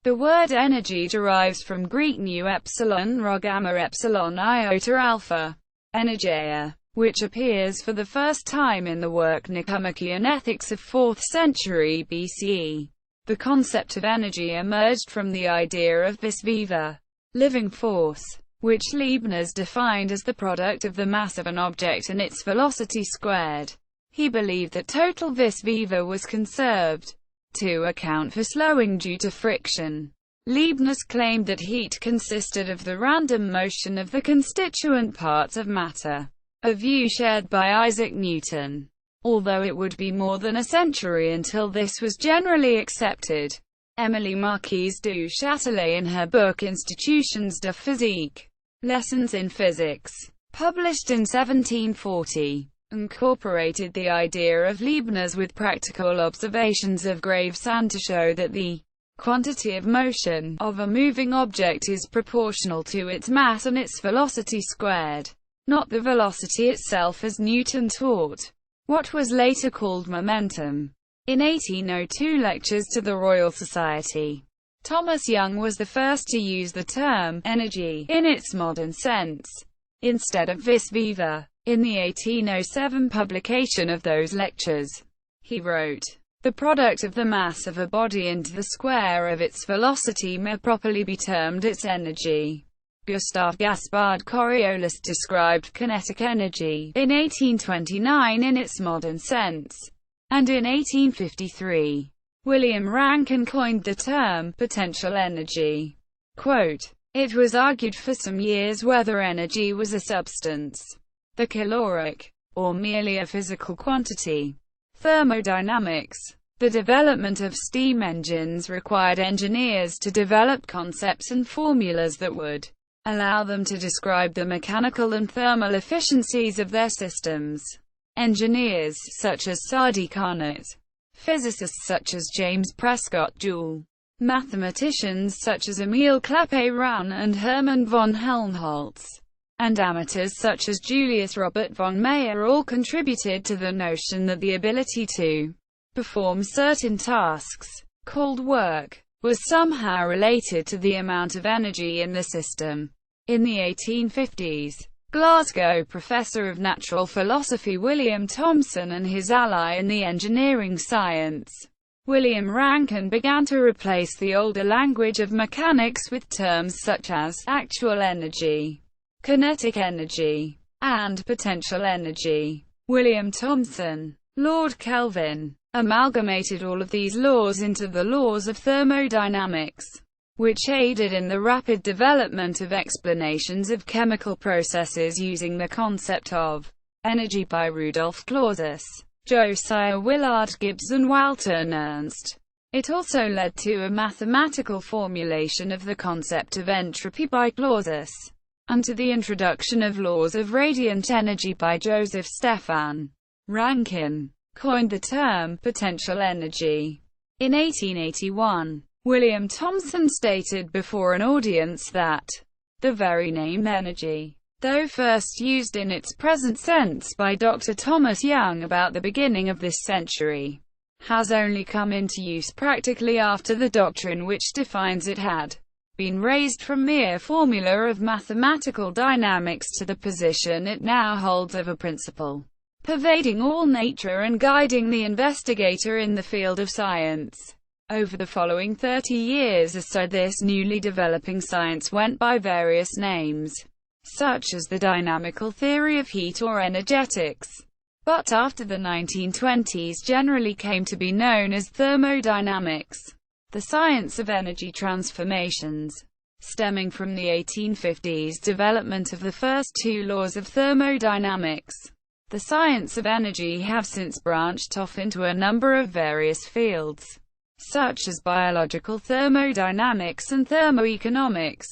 The word energy derives from Greek nu epsilon rho gamma epsilon iota alpha, energeia, which appears for the first time in the work Nicomachean Ethics of 4th century BCE. The concept of energy emerged from the idea of vis viva, living force, which Leibniz defined as the product of the mass of an object and its velocity squared. He believed that total vis viva was conserved to account for slowing due to friction. Leibniz claimed that heat consisted of the random motion of the constituent parts of matter, a view shared by Isaac Newton. Although it would be more than a century until this was generally accepted, Émilie Marquise du Châtelet, in her book Institutions de Physique, Lessons in Physics, published in 1740, incorporated the idea of Leibniz with practical observations of Gravesande to show that the quantity of motion of a moving object is proportional to its mass and its velocity squared, not the velocity itself as Newton taught, what was later called momentum. In 1802 lectures to the Royal Society, Thomas Young was the first to use the term energy in its modern sense, instead of vis viva. In the 1807 publication of those lectures, he wrote, "The product of the mass of a body into the square of its velocity may properly be termed its energy." Gustave Gaspard Coriolis described kinetic energy in 1829 in its modern sense, and in 1853, William Rankine coined the term potential energy. Quote, "It was argued for some years whether energy was a substance, the caloric, or merely a physical quantity. Thermodynamics. The development of steam engines required engineers to develop concepts and formulas that would allow them to describe the mechanical and thermal efficiencies of their systems. Engineers, such as Sadi Carnot, physicists such as James Prescott Joule, mathematicians such as Emile Clapeyron and Hermann von Helmholtz, and amateurs such as Julius Robert von Meyer all contributed to the notion that the ability to perform certain tasks, called work, was somehow related to the amount of energy in the system. In the 1850s, Glasgow professor of natural philosophy William Thomson and his ally in the engineering science, William Rankine, began to replace the older language of mechanics with terms such as actual energy, kinetic energy, and potential energy. William Thomson, Lord Kelvin, amalgamated all of these laws into the laws of thermodynamics, which aided in the rapid development of explanations of chemical processes using the concept of energy by Rudolf Clausius, Josiah Willard Gibbs and Walter Nernst. It also led to a mathematical formulation of the concept of entropy by Clausius, and to the introduction of laws of radiant energy by Joseph Stephan. Rankine coined the term potential energy. In 1881, William Thomson stated before an audience that the very name energy, though first used in its present sense by Dr. Thomas Young about the beginning of this century, has only come into use practically after the doctrine which defines it had been raised from mere formula of mathematical dynamics to the position it now holds of a principle pervading all nature and guiding the investigator in the field of science. Over the following 30 years or so, this newly developing science went by various names, such as the dynamical theory of heat or energetics, but after the 1920s generally came to be known as thermodynamics, the science of energy transformations. Stemming from the 1850s development of the first two laws of thermodynamics, the science of energy have since branched off into a number of various fields, such as biological thermodynamics and thermoeconomics,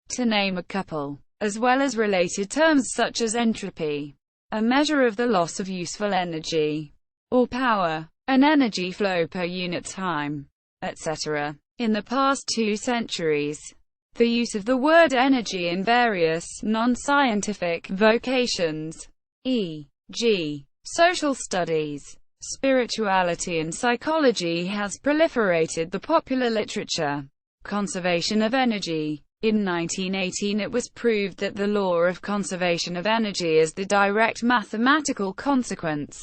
to name a couple, as well as related terms such as entropy, a measure of the loss of useful energy, or power, an energy flow per unit time, etc. In the past 2 centuries, the use of the word energy in various non-scientific vocations, e.g., social studies, spirituality and psychology, has proliferated the popular literature. conservation of energy. In 1918 it was proved that the law of conservation of energy is the direct mathematical consequence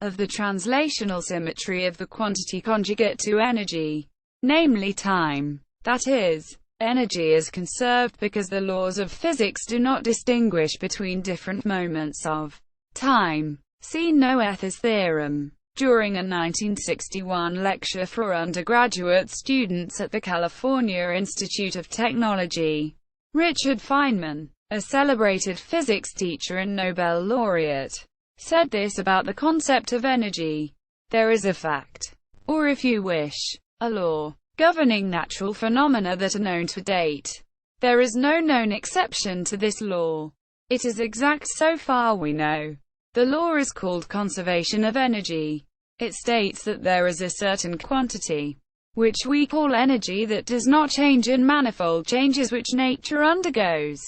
of the translational symmetry of the quantity conjugate to energy, namely time. That is, energy is conserved because the laws of physics do not distinguish between different moments of time. See Noether's theorem. During a 1961 lecture for undergraduate students at the California Institute of Technology, Richard Feynman, a celebrated physics teacher and Nobel laureate, said this about the concept of energy: there is a fact, or if you wish, a law, governing natural phenomena that are known to date. There is no known exception to this law. It is exact so far we know. The law is called conservation of energy. It states that there is a certain quantity, which we call energy, that does not change in manifold changes which nature undergoes.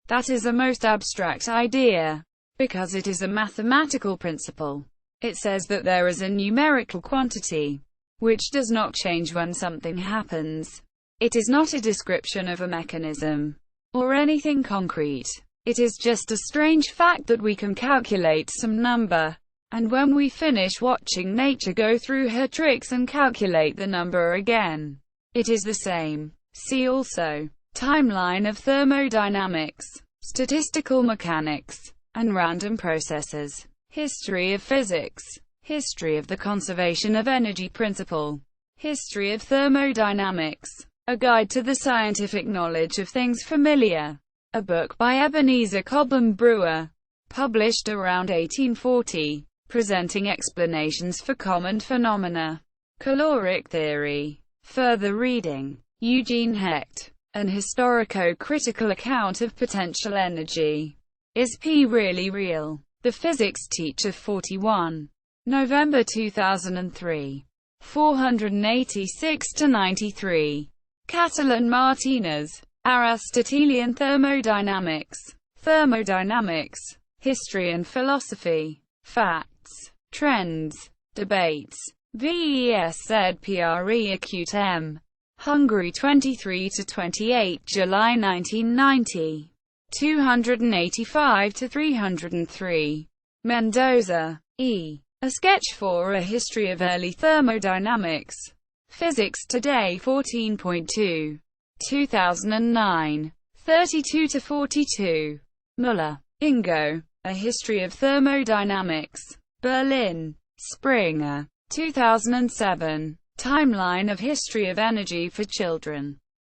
That is a most abstract idea, because it is a mathematical principle. It says that there is a numerical quantity, which does not change when something happens. It is not a description of a mechanism, or anything concrete. It is just a strange fact that we can calculate some number, and when we finish watching nature go through her tricks and calculate the number again, it is the same. See also, timeline of thermodynamics, statistical mechanics, and random processes, history of physics, history of the conservation of energy principle, history of thermodynamics, a guide to the scientific knowledge of things familiar. A book by Ebenezer Cobham Brewer, published around 1840, presenting explanations for common phenomena. Caloric theory. Further reading. Eugene Hecht. An historico-critical account of potential energy. Is P really real? The Physics Teacher 41. November 2003. 486-93. Catalan Martinez. Aristotelian Thermodynamics. Thermodynamics. History and Philosophy. Facts. Trends. Debates. VESZPRE Acute M. Hungary 23-28 July 1990. 285-303. Mendoza, E. A Sketch for a History of Early Thermodynamics. Physics Today 14.2. 2009. 32-42. Müller, Ingo. A History of Thermodynamics. Berlin. Springer. 2007. Timeline of History of Energy for Children.